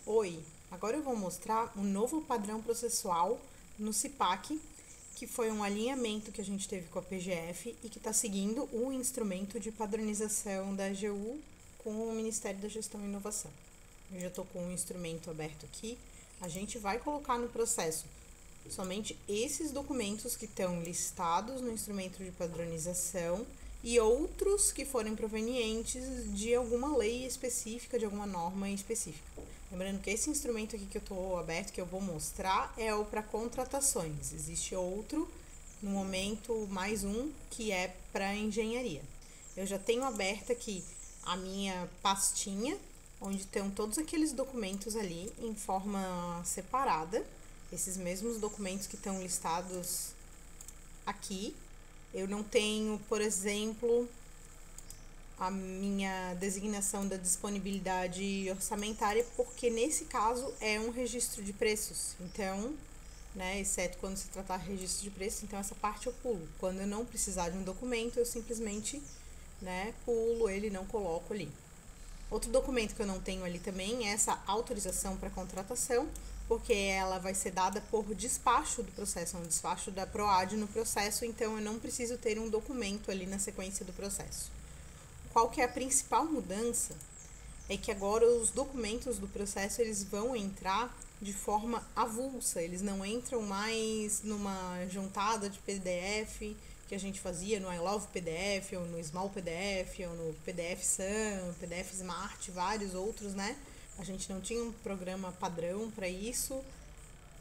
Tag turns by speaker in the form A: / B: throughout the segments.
A: Oi, agora eu vou mostrar um novo padrão processual no CIPAC, que foi um alinhamento que a gente teve com a PGF e que está seguindo o instrumento de padronização da AGU com o Ministério da Gestão e Inovação. Eu já estou com o instrumento aberto aqui. A gente vai colocar no processo somente esses documentos que estão listados no instrumento de padronização e outros que forem provenientes de alguma lei específica, de alguma norma específica. Lembrando que esse instrumento aqui que eu estou aberto, que eu vou mostrar, é o para contratações. Existe outro, no momento, mais um, que é para engenharia. Eu já tenho aberto aqui a minha pastinha, onde estão todos aqueles documentos ali em forma separada. Esses mesmos documentos que estão listados aqui. Eu não tenho, por exemplo, a minha designação da disponibilidade orçamentária, porque nesse caso é um registro de preços. Então, exceto quando se tratar de registro de preços, então essa parte eu pulo. Quando eu não precisar de um documento, eu simplesmente, pulo ele, não coloco ali. Outro documento que eu não tenho ali também é essa autorização para contratação, porque ela vai ser dada por despacho do processo, um despacho da PROAD no processo, então eu não preciso ter um documento ali na sequência do processo. Qual que é a principal mudança? É que agora os documentos do processo eles vão entrar de forma avulsa, eles não entram mais numa juntada de PDF que a gente fazia no I Love PDF, ou no Small PDF, ou no PDF Sun, PDF Smart, vários outros, A gente não tinha um programa padrão para isso.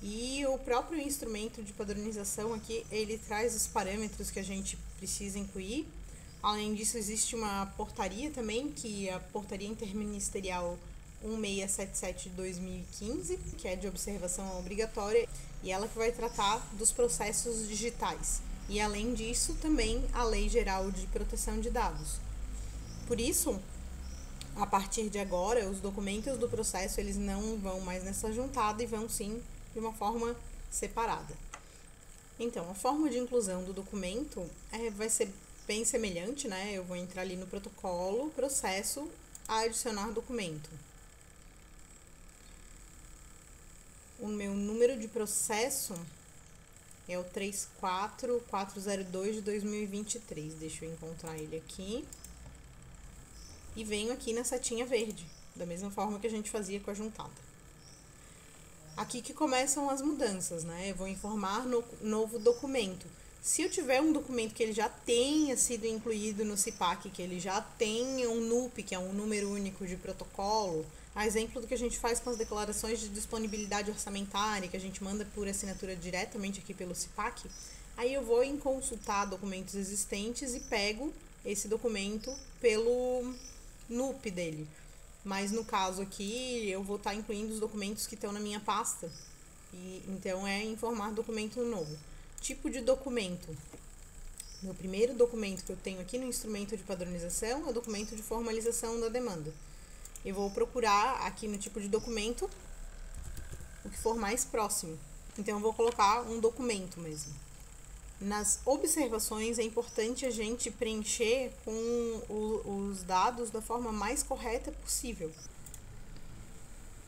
A: E o próprio instrumento de padronização aqui, ele traz os parâmetros que a gente precisa incluir. Além disso, existe uma portaria também, que é a Portaria Interministerial 1677 de 2015, que é de observação obrigatória, e ela que vai tratar dos processos digitais. E além disso, também a Lei Geral de Proteção de Dados. Por isso, a partir de agora, os documentos do processo eles não vão mais nessa juntada e vão sim de uma forma separada. Então, a forma de inclusão do documento vai ser bem semelhante, Eu vou entrar ali no protocolo, processo, adicionar documento. O meu número de processo é o 34402 de 2023. Deixa eu encontrar ele aqui. E venho aqui na setinha verde, da mesma forma que a gente fazia com a juntada. Aqui que começam as mudanças, Eu vou informar no novo documento. Se eu tiver um documento que ele já tenha sido incluído no CIPAC, que ele já tenha um NUP, que é um número único de protocolo, a exemplo do que a gente faz com as declarações de disponibilidade orçamentária, que a gente manda por assinatura diretamente aqui pelo CIPAC, aí eu vou em consultar documentos existentes e pego esse documento pelo NUP dele. Mas no caso aqui, eu vou estar incluindo os documentos que estão na minha pasta. Então, é informar documento novo. Tipo de documento. Meu primeiro documento que eu tenho aqui no instrumento de padronização é o documento de formalização da demanda. Eu vou procurar aqui no tipo de documento o que for mais próximo. Então, eu vou colocar um documento mesmo. Nas observações, é importante a gente preencher com os dados da forma mais correta possível.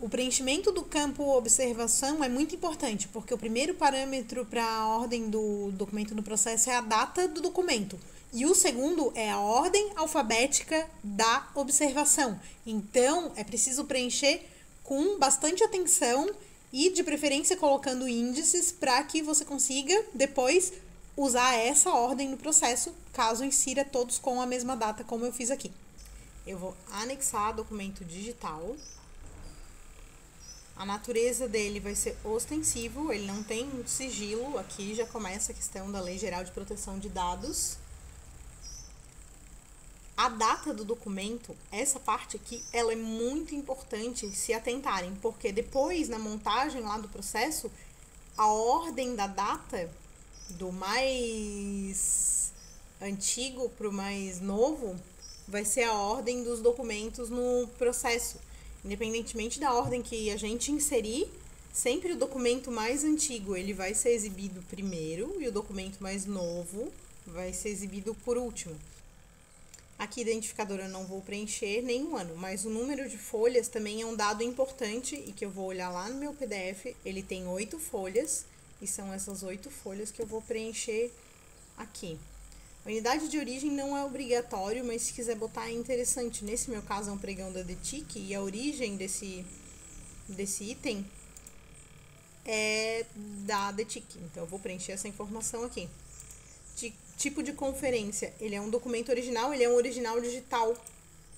A: O preenchimento do campo observação é muito importante, porque o primeiro parâmetro para a ordem do documento do processo é a data do documento. E o segundo é a ordem alfabética da observação. Então, é preciso preencher com bastante atenção e, de preferência, colocando índices para que você consiga, depois, usar essa ordem no processo, caso insira todos com a mesma data, como eu fiz aqui. Eu vou anexar documento digital. A natureza dele vai ser ostensivo, ele não tem sigilo. Aqui já começa a questão da Lei Geral de Proteção de Dados. A data do documento, essa parte aqui, ela é muito importante se atentarem, porque depois, na montagem lá do processo, a ordem da data, do mais antigo para o mais novo, vai ser a ordem dos documentos no processo. Independentemente da ordem que a gente inserir, sempre o documento mais antigo ele vai ser exibido primeiro e o documento mais novo vai ser exibido por último. Aqui, identificador eu não vou preencher nenhum ano, mas o número de folhas também é um dado importante e que eu vou olhar lá no meu PDF. Ele tem 8 folhas e são essas 8 folhas que eu vou preencher aqui. A unidade de origem não é obrigatório, mas se quiser botar é interessante. Nesse meu caso é um pregão da DETIC e a origem desse item é da DETIC. Então eu vou preencher essa informação aqui. Tipo de conferência, ele é um documento original, ele é um original digital.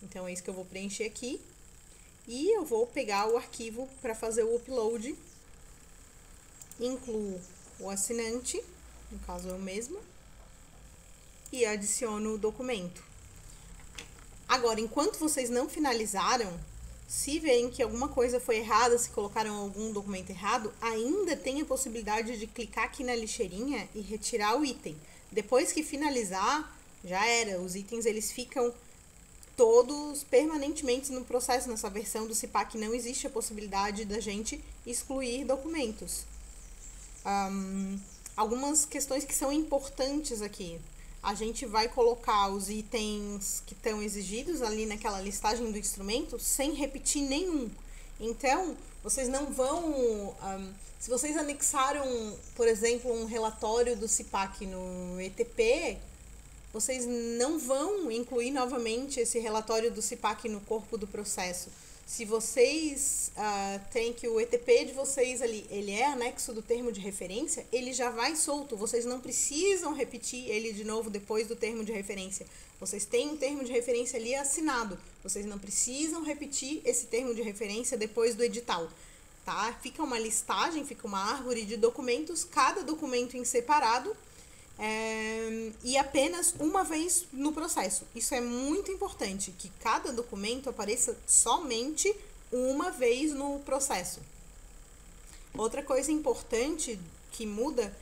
A: Então é isso que eu vou preencher aqui. E eu vou pegar o arquivo para fazer o upload. Incluo o assinante, no caso eu mesma, e adiciono o documento. Agora, enquanto vocês não finalizaram, se verem que alguma coisa foi errada, se colocaram algum documento errado, ainda tem a possibilidade de clicar aqui na lixeirinha e retirar o item. Depois que finalizar, já era. Os itens eles ficam todos permanentemente no processo. Nessa versão do CIPAC não existe a possibilidade da gente excluir documentos. Algumas questões que são importantes aqui. A gente vai colocar os itens que estão exigidos ali naquela listagem do instrumento sem repetir nenhum. Então, vocês não vão... se vocês anexaram, por exemplo, um relatório do CIPAC no ETP, vocês não vão incluir novamente esse relatório do CIPAC no corpo do processo. Se vocês têm que o ETP de vocês ali, ele é anexo do termo de referência, ele já vai solto. Vocês não precisam repetir ele de novo depois do termo de referência. Vocês têm um termo de referência ali assinado. Vocês não precisam repetir esse termo de referência depois do edital. Tá? Fica uma listagem, fica uma árvore de documentos, cada documento em separado. E apenas uma vez no processo. Isso é muito importante, que cada documento apareça somente uma vez no processo. Outra coisa importante que muda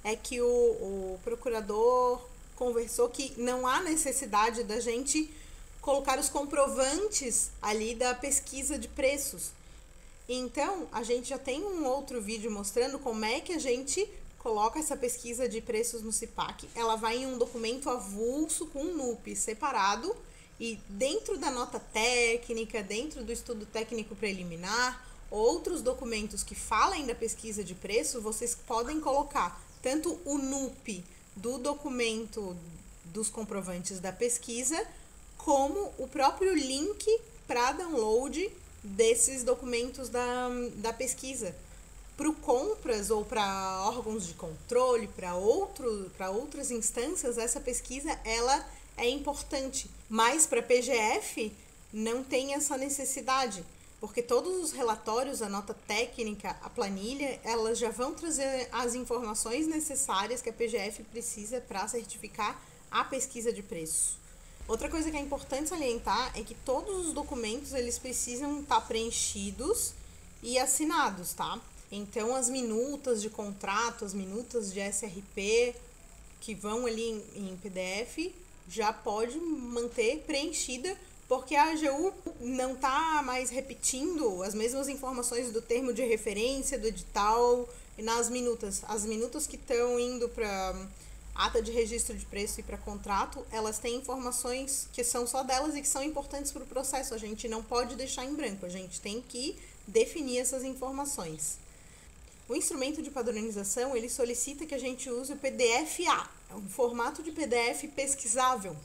A: é que o procurador conversou que não há necessidade da gente colocar os comprovantes ali da pesquisa de preços. Então, a gente já tem um outro vídeo mostrando como é que a gente coloca essa pesquisa de preços no CIPAC. Ela vai em um documento avulso com um NUP separado e dentro da nota técnica, dentro do estudo técnico preliminar, outros documentos que falem da pesquisa de preço, vocês podem colocar tanto o NUP do documento dos comprovantes da pesquisa, como o próprio link para download desses documentos da pesquisa. Para compras ou para órgãos de controle, para outras instâncias, essa pesquisa ela é importante. Mas para PGF não tem essa necessidade, porque todos os relatórios, a nota técnica, a planilha, elas já vão trazer as informações necessárias que a PGF precisa para certificar a pesquisa de preço. Outra coisa que é importante salientar é que todos os documentos eles precisam estar preenchidos e assinados, tá? Então, as minutas de contrato, as minutas de SRP que vão ali em PDF, já pode manter preenchida, porque a AGU não está mais repetindo as mesmas informações do termo de referência, do edital e nas minutas. As minutas que estão indo para ata de registro de preço e para contrato, elas têm informações que são só delas e que são importantes para o processo. A gente não pode deixar em branco, a gente tem que definir essas informações. O instrumento de padronização, ele solicita que a gente use o PDF-A, é um formato de PDF pesquisável.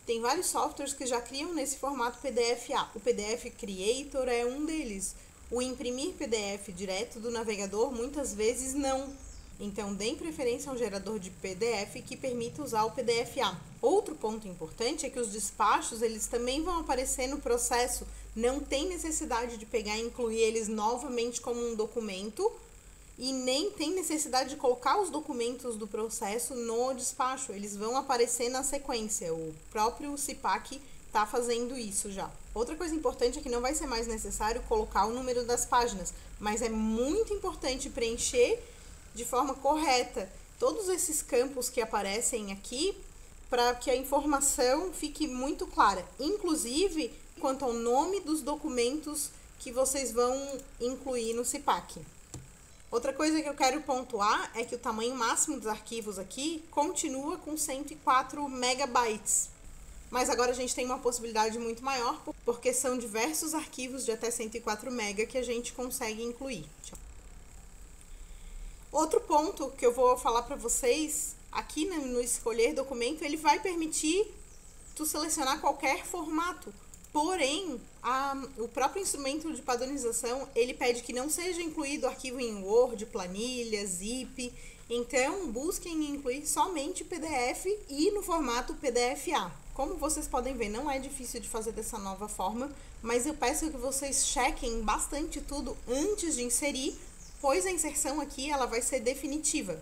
A: Tem vários softwares que já criam nesse formato PDF-A. O PDF Creator é um deles. O imprimir PDF direto do navegador, muitas vezes não. Então, deem preferência a um gerador de PDF que permita usar o PDF-A. Outro ponto importante é que os despachos, eles também vão aparecer no processo. Não tem necessidade de pegar e incluir eles novamente como um documento, e nem tem necessidade de colocar os documentos do processo no despacho. Eles vão aparecer na sequência. O próprio CIPAC está fazendo isso já. Outra coisa importante é que não vai ser mais necessário colocar o número das páginas, mas é muito importante preencher de forma correta todos esses campos que aparecem aqui para que a informação fique muito clara. Inclusive, quanto ao nome dos documentos que vocês vão incluir no CIPAC. Outra coisa que eu quero pontuar é que o tamanho máximo dos arquivos aqui continua com 104 megabytes. Mas agora a gente tem uma possibilidade muito maior, porque são diversos arquivos de até 104 MB que a gente consegue incluir. Outro ponto que eu vou falar para vocês, aqui no escolher documento, ele vai permitir tu selecionar qualquer formato. Porém, o próprio instrumento de padronização, ele pede que não seja incluído arquivo em Word, planilha, zip. Então, busquem incluir somente PDF e no formato PDF-A. Como vocês podem ver, não é difícil de fazer dessa nova forma, mas eu peço que vocês chequem bastante tudo antes de inserir, pois a inserção aqui ela vai ser definitiva.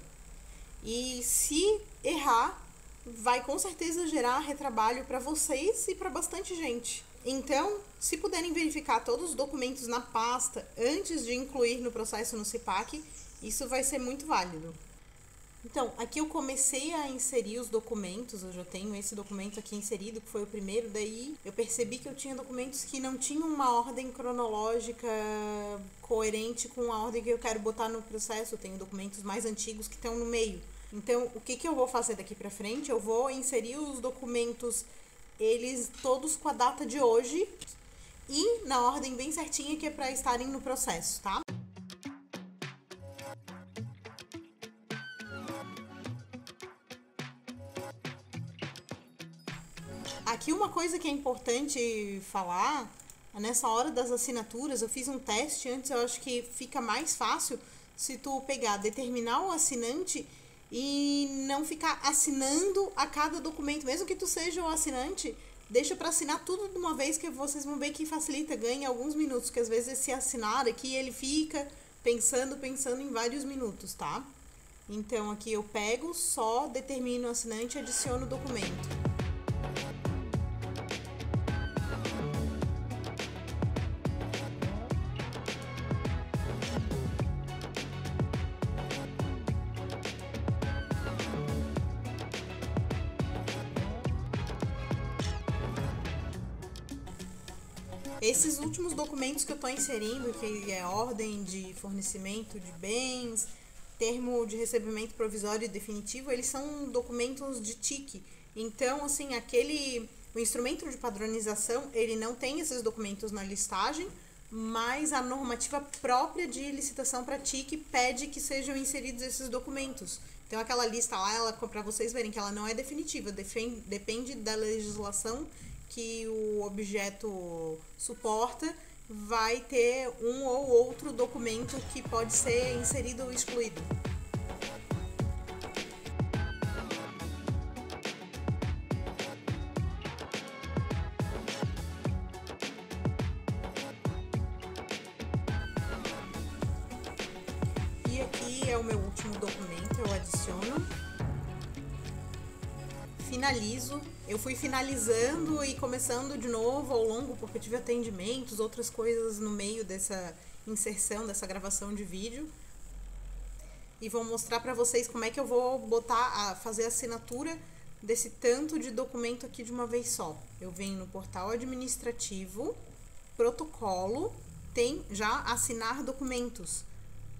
A: E se errar, vai com certeza gerar retrabalho para vocês e para bastante gente. Então, se puderem verificar todos os documentos na pasta antes de incluir no processo no CIPAC, isso vai ser muito válido. Então, aqui eu comecei a inserir os documentos, eu já tenho esse documento aqui inserido, que foi o primeiro, daí eu percebi que eu tinha documentos que não tinham uma ordem cronológica coerente com a ordem que eu quero botar no processo, eu tenho documentos mais antigos que estão no meio. Então, o que eu vou fazer daqui pra frente? Eu vou inserir os documentos, eles todos com a data de hoje e na ordem bem certinha que é para estarem no processo, tá? Aqui uma coisa que é importante falar, nessa hora das assinaturas, eu fiz um teste antes, eu acho que fica mais fácil se tu pegar, determinar o assinante e não ficar assinando a cada documento, mesmo que tu seja o assinante, deixa para assinar tudo de uma vez que vocês vão ver que facilita, ganha alguns minutos, que às vezes esse assinar aqui ele fica pensando em vários minutos, tá? Então aqui eu pego, só determino o assinante e adiciono o documento. Esses últimos documentos que eu estou inserindo, que é ordem de fornecimento de bens, termo de recebimento provisório e definitivo, eles são documentos de TIC. Então, assim, o instrumento de padronização, ele não tem esses documentos na listagem, mas a normativa própria de licitação para TIC pede que sejam inseridos esses documentos. Então, aquela lista lá, para vocês verem que ela não é definitiva, depende da legislação que o objeto suporta, vai ter um ou outro documento que pode ser inserido ou excluído. E aqui é o meu último documento, eu adiciono. Finalizo, eu fui finalizando e começando de novo ao longo, porque eu tive atendimentos, outras coisas no meio dessa inserção, dessa gravação de vídeo. E vou mostrar para vocês como é que eu vou fazer a assinatura desse tanto de documento aqui de uma vez só. Eu venho no portal administrativo, protocolo, tem já assinar documentos.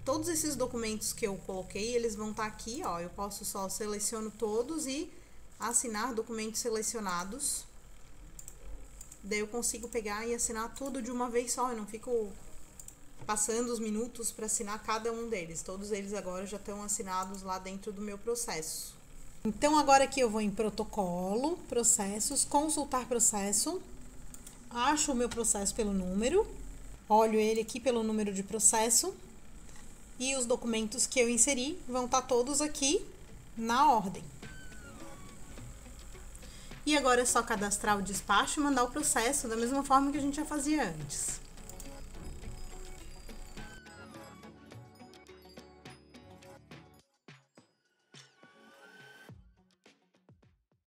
A: Todos esses documentos que eu coloquei, eles vão estar aqui, ó, eu posso só seleciono todos e assinar documentos selecionados. Daí eu consigo pegar e assinar tudo de uma vez só, eu não fico passando os minutos para assinar cada um deles. Todos eles agora já estão assinados lá dentro do meu processo. Então agora aqui eu vou em protocolo, processos, consultar processo, acho o meu processo pelo número, olho ele aqui pelo número de processo e os documentos que eu inseri vão estar todos aqui na ordem. E agora é só cadastrar o despacho e mandar o processo da mesma forma que a gente já fazia antes.